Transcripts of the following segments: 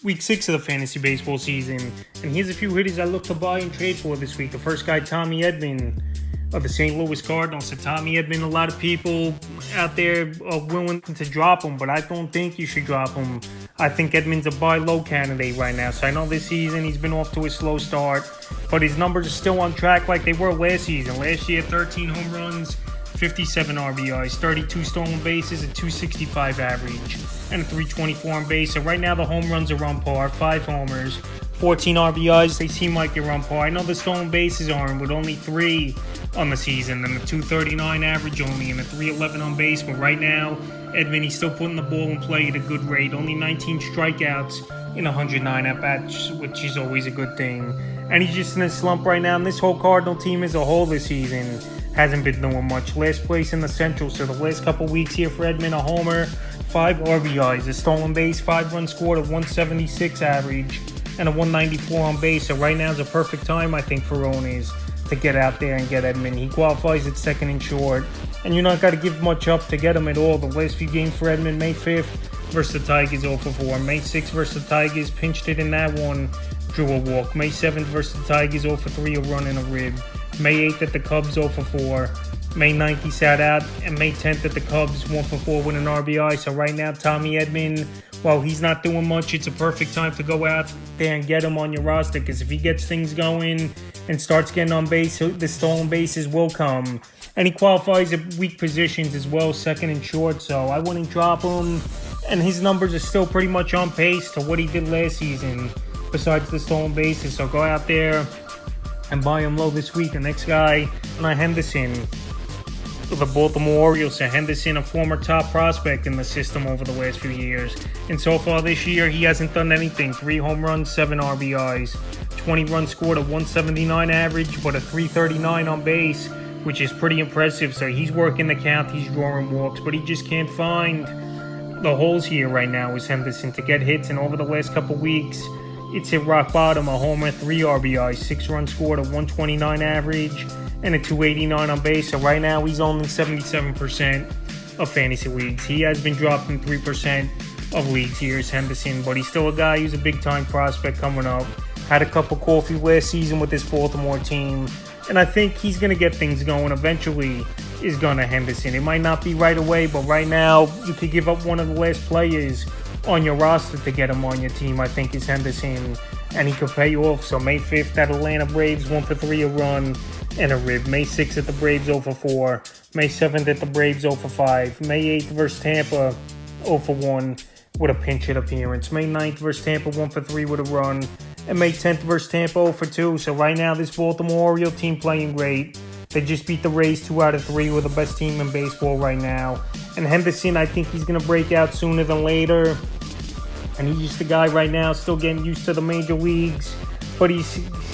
Week 6 of the fantasy baseball season, and here's a few hitters I look to buy and trade for this week. The first guy, Tommy Edman of the St. Louis Cardinals. So Tommy Edman, a lot of people out there are willing to drop him, but I don't think you should drop him. I think Edman's a buy low candidate right now. So I know this season he's been off to a slow start, but his numbers are still on track like they were last season. Last year, 13 home runs, 57 RBIs, 32 stolen bases, a 265 average, and a 324 on base. So right now the home runs are on par, 5 homers, 14 RBIs. They seem like they're on par. I know the stolen bases aren't, with only 3 on the season, and a 239 average only, and a 311 on base. But right now, Edman, he's still putting the ball in play at a good rate. Only 19 strikeouts in 109 at-bats, which is always a good thing. And he's just in a slump right now. And this whole Cardinal team as a whole this season hasn't been doing much. Last place in the Central, so the last couple weeks here for Edman, a homer, 5 RBIs, a stolen base, 5 runs scored, a 176 average, and a 194 on base. So right now is a perfect time, I think, for owners to get out there and get Edman. He qualifies at second and short, and you're not got to give much up to get him at all. The last few games for Edman: May 5th versus the Tigers, 0 for 4. May 6th versus the Tigers, pinched it in that one, drew a walk. May 7th versus the Tigers, 0 for 3, a run and a rib. May 8th at the Cubs, 0 for 4. May 9th he sat out, and May 10th at the Cubs, 1 for 4 with an RBI. So right now, Tommy Edman, while he's not doing much, it's a perfect time to go out there and get him on your roster, because if he gets things going and starts getting on base, the stolen bases will come. And he qualifies at weak positions as well, second and short, so I wouldn't drop him. And his numbers are still pretty much on pace to what he did last season, besides the stolen bases. So go out there and buy him low this week. The next guy, Henderson, the Baltimore Orioles. So Henderson, a former top prospect in the system over the last few years. And so far this year, he hasn't done anything. 3 home runs, 7 RBIs, 20 runs scored, a 179 average, but a 339 on base, which is pretty impressive. So he's working the count, he's drawing walks, but he just can't find the holes here right now is Henderson to get hits. And over the last couple weeks, it's hit rock bottom: a homer, 3 RBIs, 6 runs scored, a 129 average, and a 289 on base. So right now he's only 77% of fantasy leagues. He has been dropped in 3% of leagues here is Henderson, but he's still a guy who's a big-time prospect coming up. Had a cup of coffee last season with this Baltimore team, and I think he's going to get things going eventually. Is Gunnar Henderson. It might not be right away, but right now you could give up one of the last players on your roster to get him on your team, I think, is Henderson, and he could pay off. So May 5th at Atlanta Braves, 1 for 3, a run and a rib. May 6th at the Braves, 0 for 4. May 7th at the Braves, 0 for 5. May 8th versus Tampa, 0 for 1 with a pinch hit appearance. May 9th versus Tampa, 1 for 3 with a run. And May 10th versus Tampa, 0 for 2. So right now this Baltimore Oriole team playing great. They just beat the Rays 2 out of 3. We're the best team in baseball right now. And Henderson, I think he's going to break out sooner than later. And he's just a guy right now still getting used to the major leagues. But he's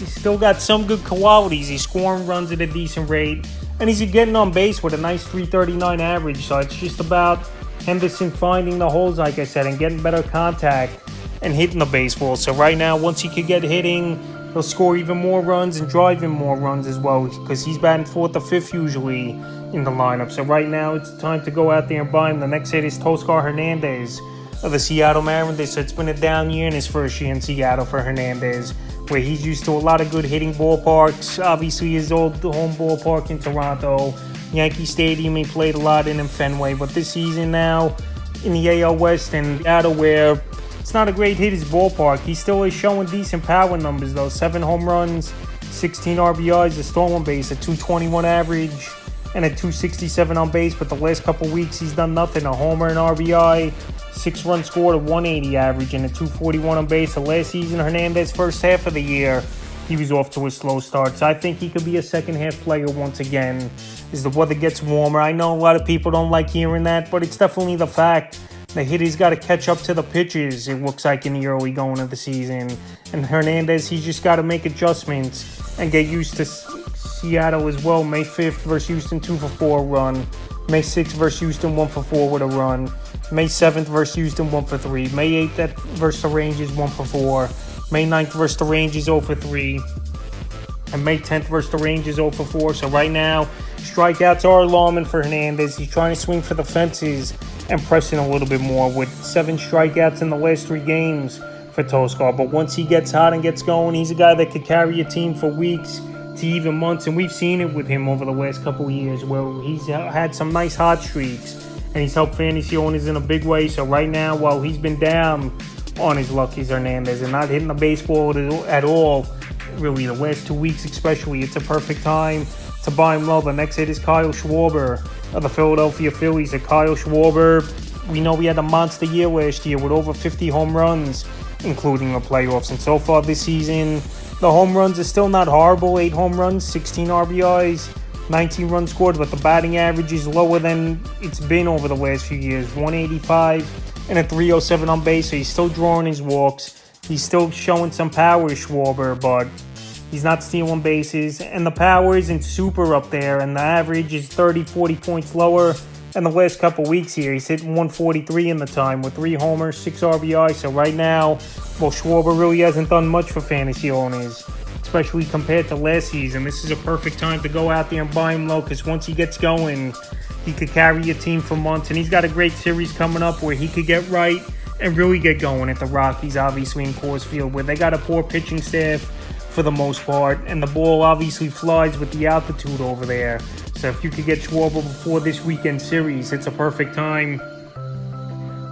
still got some good qualities. He's scoring runs at a decent rate. And he's getting on base with a nice 339 average. So it's just about Henderson finding the holes, like I said, and getting better contact and hitting the baseball. So right now, once he could get hitting, he'll score even more runs and drive in more runs as well, because he's batting 4th or 5th usually in the lineup. So right now it's time to go out there and buy him. The next hit is Toscar Hernandez of the Seattle Mariners. So it's been a down year in his first year in Seattle for Hernandez, where he's used to a lot of good hitting ballparks. Obviously his old home ballpark in Toronto, Yankee Stadium, he played a lot in Fenway. But this season now in the AL West and Seattle, where it's not a great hitter's ballpark, he still is showing decent power numbers though. 7 home runs, 16 RBIs, a stolen base, a 221 average, and a 267 on base. But the last couple weeks he's done nothing. A homer and RBI, 6 runs scored, a 180 average, and a 241 on base. So last season, Hernandez, first half of the year, he was off to a slow start. So I think he could be a second half player once again as the weather gets warmer. I know a lot of people don't like hearing that, but it's definitely the fact. The hitter's got to catch up to the pitchers, it looks like, in the early going of the season. And Hernandez, he's just got to make adjustments and get used to Seattle as well. May 5th versus Houston, 2 for 4 run. May 6th versus Houston, 1 for 4 with a run. May 7th versus Houston, 1 for 3. May 8th versus the Rangers, 1 for 4. May 9th versus the Rangers, 0 for 3. And May 10th versus the Rangers, 0 for 4. So right now, strikeouts are alarming for Hernandez. He's trying to swing for the fences and pressing a little bit more with 7 strikeouts in the last 3 games for Toskar. But once he gets hot and gets going, he's a guy that could carry a team for weeks to even months. And we've seen it with him over the last couple of years where he's had some nice hot streaks. And he's helped fantasy owners in a big way. So right now, while he's been down on his Lucky's Hernandez and not hitting the baseball at all, really the last 2 weeks especially, it's a perfect time to buy him low. The next hit is Kyle Schwarber of the Philadelphia Phillies. And Kyle Schwarber, we know he had a monster year last year with over 50 home runs, including the playoffs. And so far this season, the home runs are still not horrible. 8 home runs, 16 RBIs, 19 runs scored, but the batting average is lower than it's been over the last few years. 185 and a 307 on base, so he's still drawing his walks. He's still showing some power, Schwarber, but he's not stealing bases. And the power isn't super up there, and the average is 30, 40 points lower in the last couple weeks here. He's hitting 143 in the time with 3 homers, 6 RBI. So right now, well, Schwarber really hasn't done much for fantasy owners, especially compared to last season. This is a perfect time to go out there and buy him low, because once he gets going, he could carry a team for months. And he's got a great series coming up where he could get right and really get going at the Rockies, obviously in Coors Field, where they got a poor pitching staff for the most part, and the ball obviously flies with the altitude over there. So if you could get Schwarber before this weekend series, it's a perfect time,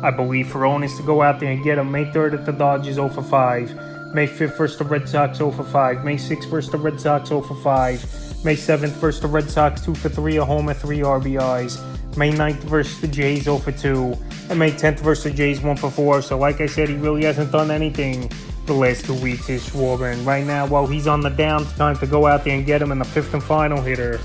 I believe, for owners to go out there and get him. May 3rd at the Dodgers, 0 for 5. May 5th versus the Red Sox, 0 for 5. May 6th versus the Red Sox, 0 for 5. May 7th versus the Red Sox, 2 for 3, a homer, 3 RBIs. May 9th versus the Jays, 0 for 2. And May 10th versus the Jays, 1 for 4. So like I said, he really hasn't done anything the last 2 weeks, is Schwarber. And right now, while he's on the down, it's time to go out there and get him. In the 5th and final hitter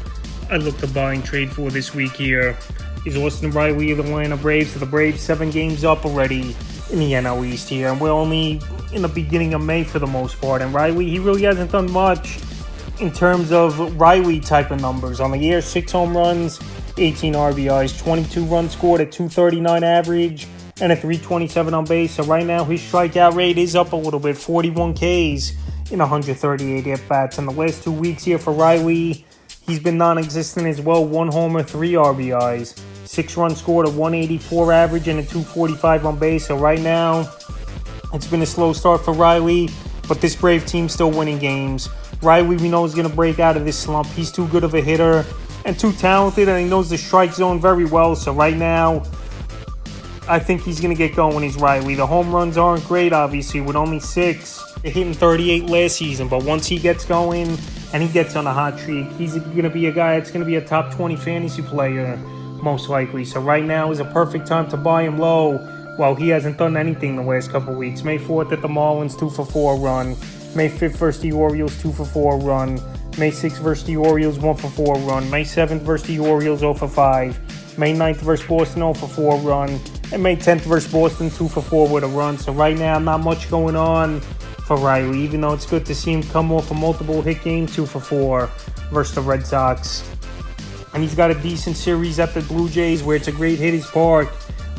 I look to buy and trade for this week here is Austin Riley of the Atlanta Braves. So the Braves 7 games up already in the NL East here, and we're only in the beginning of May for the most part. And Riley, he really hasn't done much in terms of Riley type of numbers. On the year, 6 home runs, 18 RBIs, 22 runs scored at 239 average, and a 327 on base. So right now, his strikeout rate is up a little bit, 41 Ks in 138 at-bats. In the last 2 weeks here for Riley, he's been non-existent as well. 1 homer, 3 RBIs, 6 runs scored, a 184 average, and a 245 on base. So right now, it's been a slow start for Riley, but this Brave team's still winning games. Riley, we know, is going to break out of this slump. He's too good of a hitter and too talented, and he knows the strike zone very well. So right now, I think he's going to get going. He's Riley. The home runs aren't great, obviously, with only 6. They're hitting 38 last season, but once he gets going and he gets on a hot streak, he's going to be a guy that's going to be a top 20 fantasy player, most likely. So right now is a perfect time to buy him low while he hasn't done anything the last couple weeks. May 4th at the Marlins, 2 for 4 run. May 5th versus the Orioles, 2 for 4 run. May 6th versus the Orioles, 1 for 4 run. May 7th versus the Orioles, 0 for 5. May 9th versus Boston, 0 for 4 run. And May 10th versus Boston, 2 for 4 with a run. So right now, not much going on for Riley, even though it's good to see him come off a multiple hit game, 2 for 4 versus the Red Sox. And he's got a decent series at the Blue Jays, where it's a great hitter's park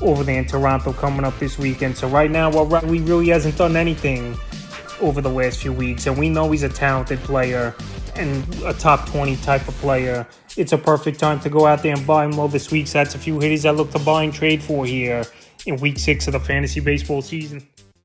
over there in Toronto coming up this weekend. So right now, while Riley really hasn't done anything over the last few weeks, and we know he's a talented player and a top 20 type of player, it's a perfect time to go out there and buy him low this week. So that's a few hitters I look to buy and trade for here in week 6 of the fantasy baseball season.